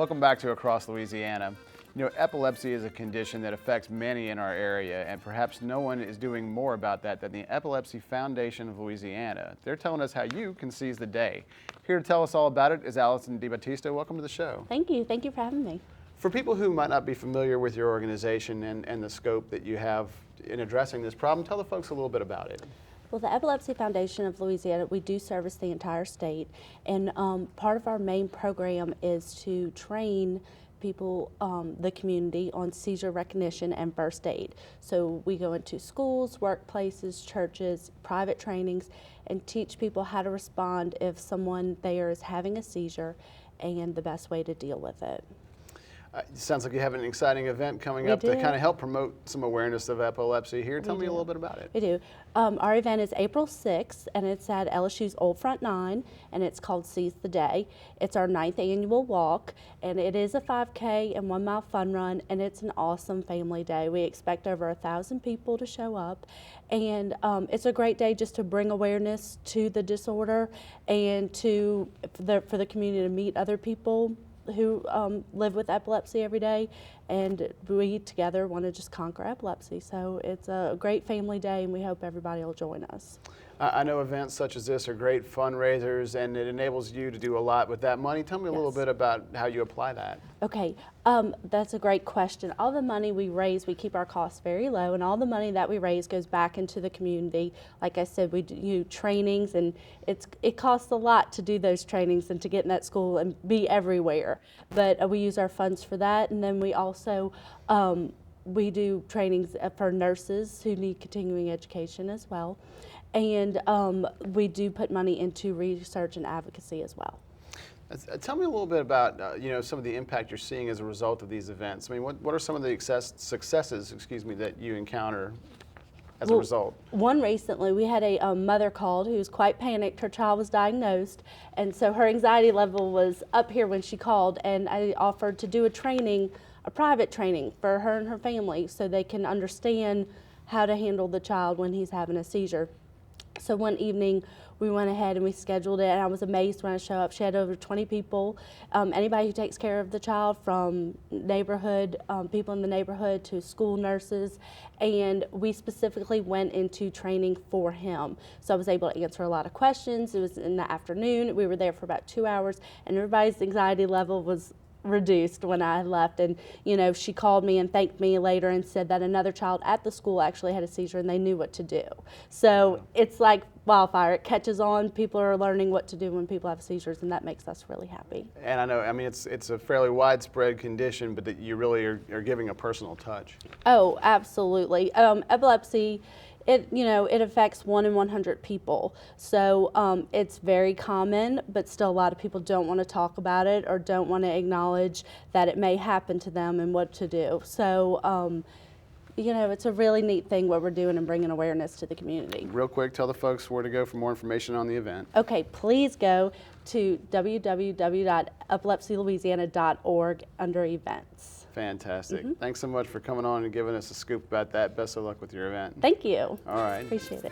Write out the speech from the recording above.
Welcome back to Across Louisiana. You know, epilepsy is a condition that affects many in our area, and perhaps no one is doing more about that than the Epilepsy Foundation of Louisiana. They're telling us how you can seize the day. Here to tell us all about it is Allison DiBattista. Welcome to the show. Thank you. Thank you for having me. For people who might not be familiar with your organization and the scope that you have in addressing this problem, tell the folks a little bit about it. Well, the Epilepsy Foundation of Louisiana, we do service the entire state, and part of our main program is to train people, the community, on seizure recognition and first aid. So we go into schools, workplaces, churches, private trainings, and teach people how to respond if someone there is having a seizure and the best way to deal with it. Sounds like you have an exciting event coming up to kind of help promote some awareness of epilepsy here. Tell me a little bit about it. We do. Our event is April 6th, and it's at LSU's Old Front 9, and it's called Seize the Day. It's our 9th annual walk, and it is a 5K and 1 mile fun run, and it's an awesome family day. We expect over 1,000 people to show up, and it's a great day just to bring awareness to the disorder and for the community to meet other people who live with epilepsy every day, and we together want to just conquer epilepsy. So it's a great family day, and we hope everybody will join us. I know events such as this are great fundraisers, and it enables you to do a lot with that money. Tell me a little bit about how you apply that. Okay, that's a great question. All the money we raise, we keep our costs very low, and all the money that we raise goes back into the community. Like I said, we do trainings, and it costs a lot to do those trainings and to get in that school and be everywhere. But we use our funds for that, and then we also we do trainings for nurses who need continuing education as well. And we do put money into research and advocacy as well. Tell me a little bit about some of the impact you're seeing as a result of these events. I mean, what are some of the successes that you encounter as a result? One recently, we had a mother called who was quite panicked. Her child was diagnosed, and so her anxiety level was up here when she called, and I offered to do a private training for her and her family so they can understand how to handle the child when he's having a seizure. So one evening we went ahead and we scheduled it, and I was amazed when I showed up. She had over 20 people, anybody who takes care of the child, from neighborhood, people in the neighborhood to school nurses, and we specifically went into training for him. So I was able to answer a lot of questions. It was in the afternoon. We were there for about 2 hours, and everybody's anxiety level was reduced when I left. And she called me and thanked me later and said that another child at the school actually had a seizure and they knew what to do. So it's like wildfire. It catches on. People are learning what to do when people have seizures, and that makes us really happy. And I know, it's a fairly widespread condition, but that you really are giving a personal touch. Oh, absolutely. Epilepsy, it affects 1 in 100 people. So it's very common, but still a lot of people don't want to talk about it or don't want to acknowledge that it may happen to them and what to do. So, it's a really neat thing what we're doing and bringing awareness to the community. Real quick, tell the folks where to go for more information on the event. Okay, please go to www.epilepsylouisiana.org under events. Fantastic. Thanks so much for coming on and giving us a scoop about that. Best of luck with your event. Thank you. All right. Appreciate it.